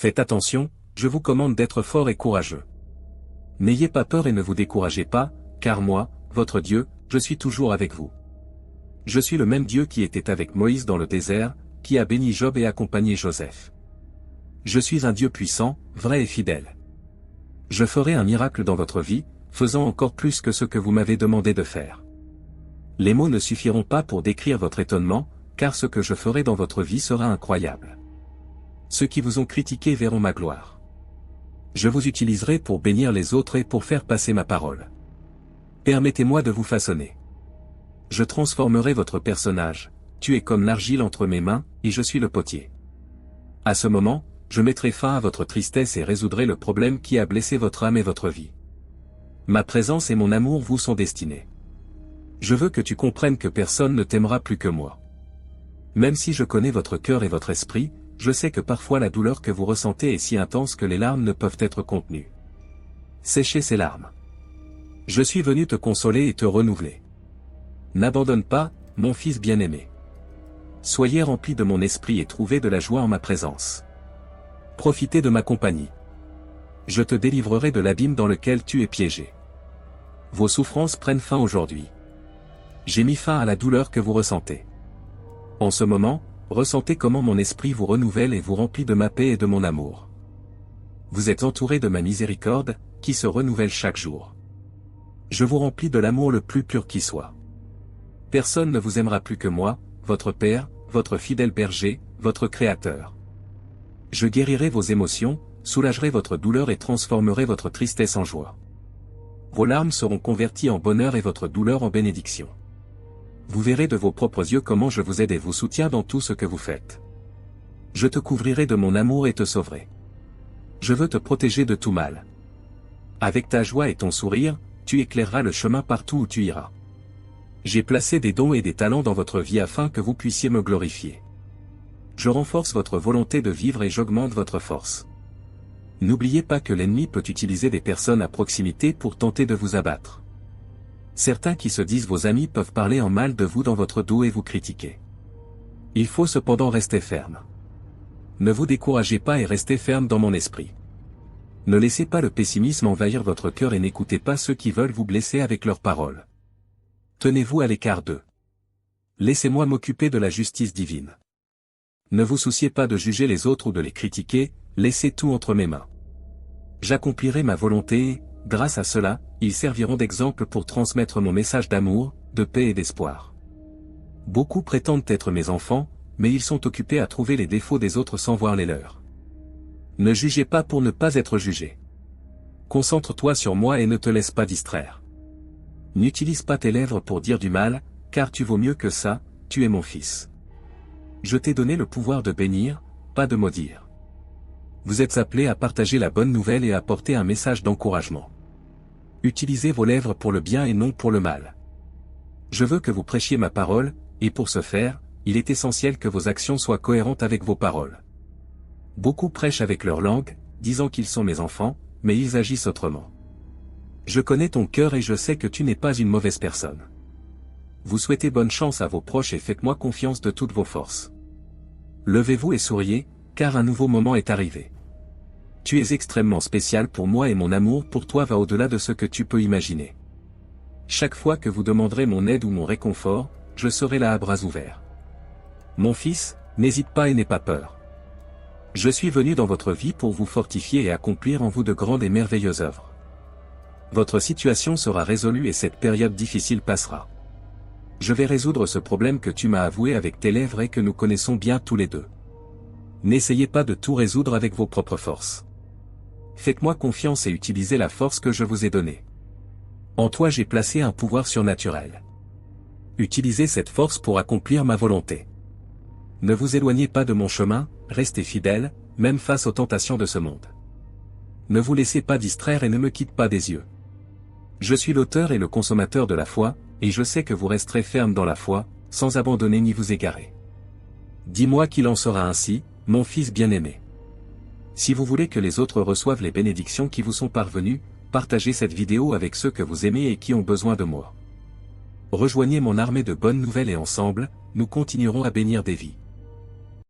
Faites attention, je vous commande d'être fort et courageux. N'ayez pas peur et ne vous découragez pas, car moi, votre Dieu, je suis toujours avec vous. Je suis le même Dieu qui était avec Moïse dans le désert, qui a béni Job et accompagné Joseph. Je suis un Dieu puissant, vrai et fidèle. Je ferai un miracle dans votre vie, faisant encore plus que ce que vous m'avez demandé de faire. Les mots ne suffiront pas pour décrire votre étonnement, car ce que je ferai dans votre vie sera incroyable. Ceux qui vous ont critiqué verront ma gloire. Je vous utiliserai pour bénir les autres et pour faire passer ma parole. Permettez-moi de vous façonner. Je transformerai votre personnage, tu es comme l'argile entre mes mains, et je suis le potier. À ce moment, je mettrai fin à votre tristesse et résoudrai le problème qui a blessé votre âme et votre vie. Ma présence et mon amour vous sont destinés. Je veux que tu comprennes que personne ne t'aimera plus que moi. Même si je connais votre cœur et votre esprit, je sais que parfois la douleur que vous ressentez est si intense que les larmes ne peuvent être contenues. Séchez ces larmes. Je suis venu te consoler et te renouveler. N'abandonne pas, mon fils bien-aimé. Soyez remplis de mon esprit et trouvez de la joie en ma présence. Profitez de ma compagnie. Je te délivrerai de l'abîme dans lequel tu es piégé. Vos souffrances prennent fin aujourd'hui. J'ai mis fin à la douleur que vous ressentez. En ce moment, ressentez comment mon esprit vous renouvelle et vous remplit de ma paix et de mon amour. Vous êtes entouré de ma miséricorde, qui se renouvelle chaque jour. Je vous remplis de l'amour le plus pur qui soit. Personne ne vous aimera plus que moi, votre Père, votre fidèle berger, votre Créateur. Je guérirai vos émotions, soulagerai votre douleur et transformerai votre tristesse en joie. Vos larmes seront converties en bonheur et votre douleur en bénédiction. Vous verrez de vos propres yeux comment je vous aide et vous soutiens dans tout ce que vous faites. Je te couvrirai de mon amour et te sauverai. Je veux te protéger de tout mal. Avec ta joie et ton sourire, tu éclaireras le chemin partout où tu iras. J'ai placé des dons et des talents dans votre vie afin que vous puissiez me glorifier. Je renforce votre volonté de vivre et j'augmente votre force. N'oubliez pas que l'ennemi peut utiliser des personnes à proximité pour tenter de vous abattre. Certains qui se disent vos amis peuvent parler en mal de vous dans votre dos et vous critiquer. Il faut cependant rester ferme. Ne vous découragez pas et restez ferme dans mon esprit. Ne laissez pas le pessimisme envahir votre cœur et n'écoutez pas ceux qui veulent vous blesser avec leurs paroles. Tenez-vous à l'écart d'eux. Laissez-moi m'occuper de la justice divine. Ne vous souciez pas de juger les autres ou de les critiquer, laissez tout entre mes mains. J'accomplirai ma volonté et, grâce à cela, ils serviront d'exemple pour transmettre mon message d'amour, de paix et d'espoir. Beaucoup prétendent être mes enfants, mais ils sont occupés à trouver les défauts des autres sans voir les leurs. Ne jugez pas pour ne pas être jugé. Concentre-toi sur moi et ne te laisse pas distraire. N'utilise pas tes lèvres pour dire du mal, car tu vaux mieux que ça, tu es mon fils. Je t'ai donné le pouvoir de bénir, pas de maudire. Vous êtes appelés à partager la bonne nouvelle et à apporter un message d'encouragement. Utilisez vos lèvres pour le bien et non pour le mal. Je veux que vous prêchiez ma parole, et pour ce faire, il est essentiel que vos actions soient cohérentes avec vos paroles. Beaucoup prêchent avec leur langue, disant qu'ils sont mes enfants, mais ils agissent autrement. Je connais ton cœur et je sais que tu n'es pas une mauvaise personne. Vous souhaitez bonne chance à vos proches et faites-moi confiance de toutes vos forces. Levez-vous et souriez, car un nouveau moment est arrivé. Tu es extrêmement spécial pour moi et mon amour pour toi va au-delà de ce que tu peux imaginer. Chaque fois que vous demanderez mon aide ou mon réconfort, je serai là à bras ouverts. Mon fils, n'hésite pas et n'aie pas peur. Je suis venu dans votre vie pour vous fortifier et accomplir en vous de grandes et merveilleuses œuvres. Votre situation sera résolue et cette période difficile passera. Je vais résoudre ce problème que tu m'as avoué avec tes lèvres et que nous connaissons bien tous les deux. N'essayez pas de tout résoudre avec vos propres forces. Faites-moi confiance et utilisez la force que je vous ai donnée. En toi j'ai placé un pouvoir surnaturel. Utilisez cette force pour accomplir ma volonté. Ne vous éloignez pas de mon chemin, restez fidèles, même face aux tentations de ce monde. Ne vous laissez pas distraire et ne me quittez pas des yeux. Je suis l'auteur et le consommateur de la foi, et je sais que vous resterez ferme dans la foi, sans abandonner ni vous égarer. Dis-moi qu'il en sera ainsi, mon fils bien-aimé. Si vous voulez que les autres reçoivent les bénédictions qui vous sont parvenues, partagez cette vidéo avec ceux que vous aimez et qui ont besoin de moi. Rejoignez mon armée de bonnes nouvelles et ensemble, nous continuerons à bénir des vies.